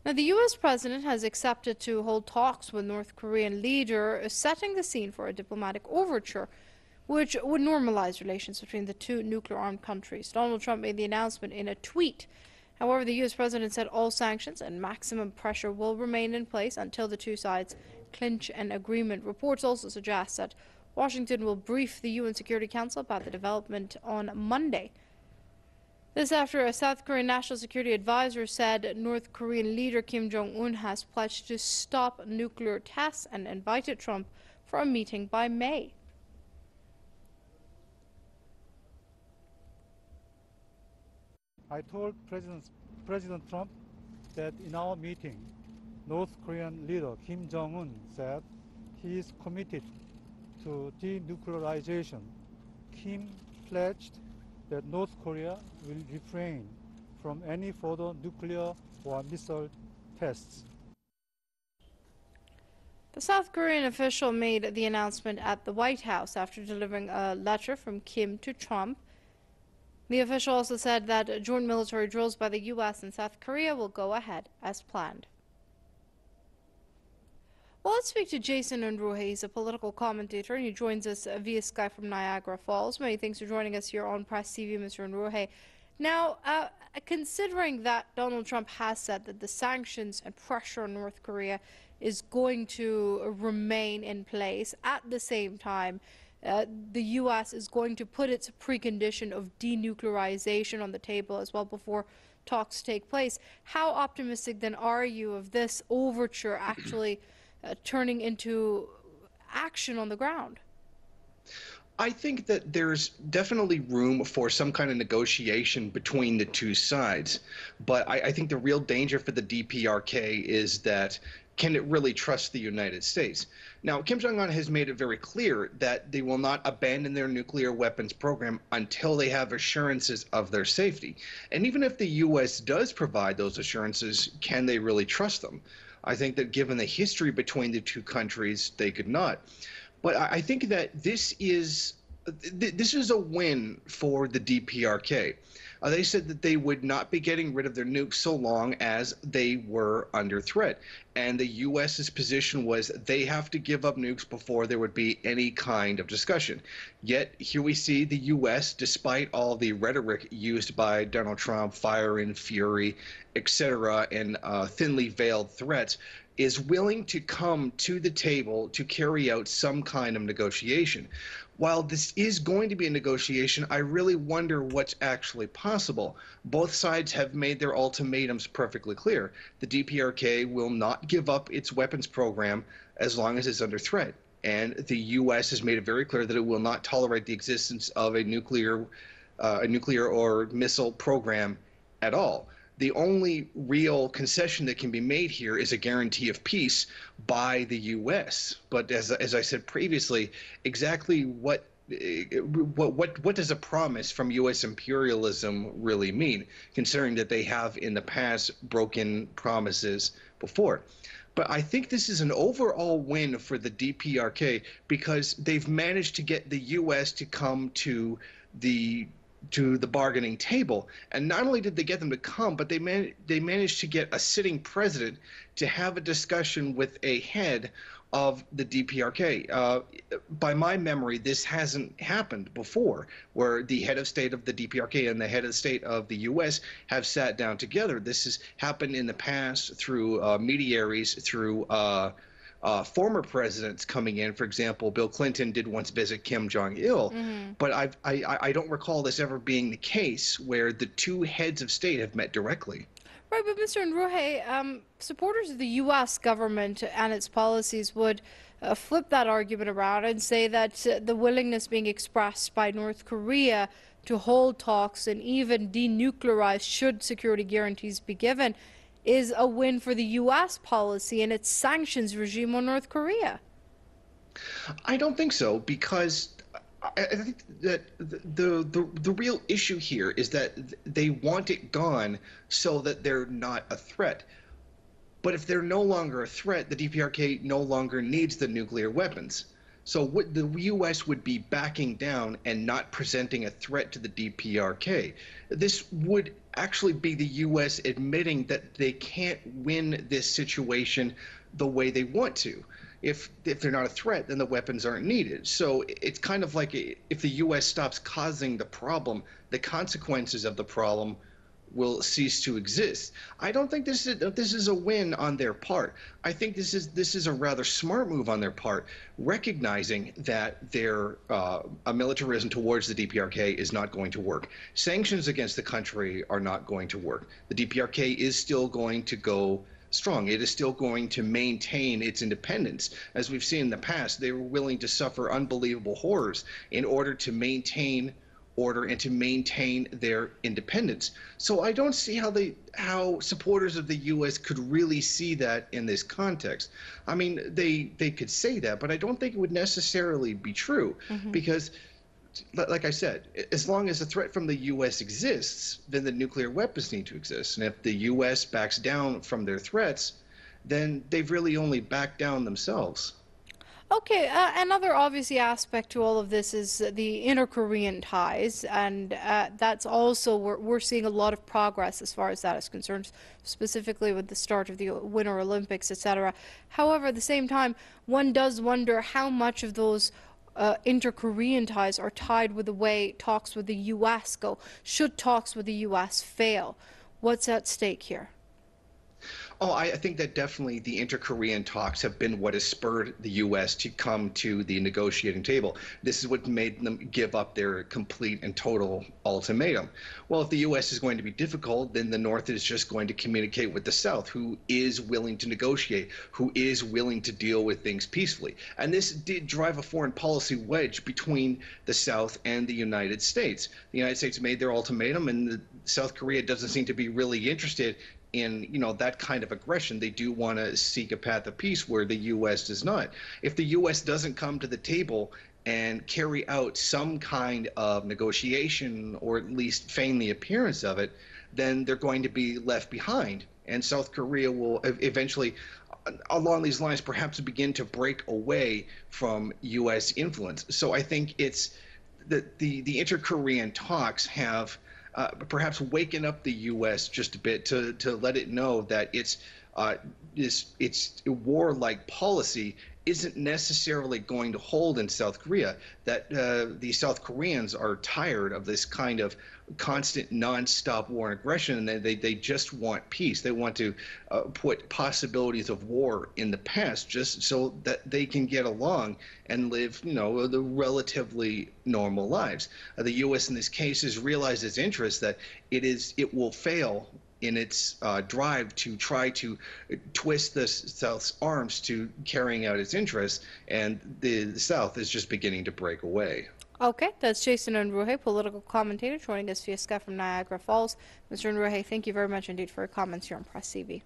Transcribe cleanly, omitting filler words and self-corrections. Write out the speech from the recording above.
Now, the U.S. president has accepted to hold talks with North Korean leader, setting the scene for a diplomatic overture, which would normalize relations between the two nuclear-armed countries. Donald Trump made the announcement in a tweet. However, the U.S. president said all sanctions and maximum pressure will remain in place until the two sides clinch an agreement. Reports also suggest that Washington will brief the UN Security Council about the development on Monday. This after a South Korean National Security Advisor said North Korean leader Kim Jong-un has pledged to stop nuclear tests and invited Trump for a meeting by May. I told President Trump that in our meeting, North Korean leader Kim Jong-un said he is committed to denuclearization. Kim pledged that North Korea will refrain from any further nuclear or missile tests. The South Korean official made the announcement at the White House after delivering a letter from Kim to Trump. The official also said that joint military drills by the U.S. and South Korea will go ahead as planned. Well, let's speak to Jason Unruhe. He's a political commentator and he joins us via Skype from Niagara Falls. Many thanks for joining us here on PressTV, Mr. Unruhe. Now, considering that Donald Trump has said that the sanctions and pressure on North Korea is going to remain in place, at the same time, the U.S. is going to put its precondition of denuclearization on the table as well before talks take place. How optimistic then are you of this overture actually turning into action on the ground? I think that there's definitely room for some kind of negotiation between the two sides. But I think the real danger for the DPRK is that can it really trust the United States? Now, Kim Jong-un has made it very clear that they will not abandon their nuclear weapons program until they have assurances of their safety. And even if the U.S. does provide those assurances, can they really trust them? I think that given the history between the two countries, they could not. But I think that this is a win for the DPRK. They said that they would not be getting rid of their nukes so long as they were under threat. And the U.S.'s position was they have to give up nukes before there would be any kind of discussion. Yet here we see the U.S., despite all the rhetoric used by Donald Trump, fire and fury, etc., and thinly veiled threats, is willing to come to the table to carry out some kind of negotiation. While this is going to be a negotiation, I really wonder what's actually possible. Both sides have made their ultimatums perfectly clear. The DPRK will not give up its weapons program as long as it's under threat. And the U.S. has made it very clear that it will not tolerate the existence of a nuclear or missile program at all. The only real concession that can be made here is a guarantee of peace by the U.S. But as I said previously, exactly what does a promise from U.S. imperialism really mean, considering that they have in the past broken promises before? But I think this is an overall win for the DPRK because they've managed to get the U.S. to come to the bargaining table. And not only did they get them to come, but they managed to get a sitting president to have a discussion with a head of the DPRK. By my memory, this hasn't happened before, where the head of state of the DPRK and the head of state of the U.S. have sat down together. This has happened in the past through mediaries, through former presidents coming in. For example, Bill Clinton did once visit Kim Jong-il, but I don't recall this ever being the case where the two heads of state have met directly. Right, but Mr. Unruhe, supporters of the U.S. government and its policies would flip that argument around and say that the willingness being expressed by North Korea to hold talks and even denuclearize should security guarantees be given is a win for the U.S. policy and its sanctions regime on North Korea. I don't think so, because I think that the real issue here is that they want it gone so that they're not a threat. But if they're no longer a threat, the DPRK no longer needs the nuclear weapons. So what the U.S. would be backing down and not presenting a threat to the DPRK. This would actually be the U.S. admitting that they can't win this situation the way they want to. If they're not a threat, then the weapons aren't needed. So it's kind of like if the U.S. stops causing the problem, the consequences of the problem will cease to exist. I don't think this is a win on their part. I think this is a rather smart move on their part, recognizing that their militarism towards the DPRK is not going to work. Sanctions against the country are not going to work. The DPRK is still going to go strong. It is still going to maintain its independence. As we've seen in the past, they were willing to suffer unbelievable horrors in order to maintain order and to maintain their independence. So I don't see how supporters of the U.S. could really see that in this context. I mean, they could say that, but I don't think it would necessarily be true because, like I said, as long as the threat from the U.S. exists, then the nuclear weapons need to exist. And if the U.S. backs down from their threats, then they've really only backed down themselves. Okay, another obviously aspect to all of this is the inter-Korean ties, and that's also we're seeing a lot of progress as far as that is concerned, specifically with the start of the Winter Olympics, etc. However, at the same time, one does wonder how much of those inter-Korean ties are tied with the way talks with the U.S. go. Should talks with the U.S. fail, what's at stake here? Oh, I think that definitely the inter-Korean talks have been what has spurred the U.S. to come to the negotiating table. This is what made them give up their complete and total ultimatum. Well, if the U.S. is going to be difficult, then the North is just going to communicate with the South, who is willing to negotiate, who is willing to deal with things peacefully. And this did drive a foreign policy wedge between the South and the United States. The United States made their ultimatum, and South Korea doesn't seem to be really interested in that kind of aggression. They do want to seek a path of peace where the U.S. does not. If the U.S. doesn't come to the table and carry out some kind of negotiation, or at least feign the appearance of it, then they're going to be left behind. And South Korea will eventually, along these lines, perhaps begin to break away from U.S. influence. So I think it's that the inter-Korean talks have perhaps waken up the U.S. just a bit to let it know that its warlike policy isn't necessarily going to hold in South Korea, that the South Koreans are tired of this kind of constant nonstop war and aggression, and they just want peace. They want to put possibilities of war in the past just so that they can get along and live, the relatively normal lives. The U.S. in this case has realized its interest that it will fail in its drive to try to twist the South's arms to carrying out its interests, and the South is just beginning to break away. Okay, that's Jason Unruhe, political commentator, joining us via Skype from Niagara Falls. Mr. Unruhe, thank you very much indeed for your comments here on Press TV.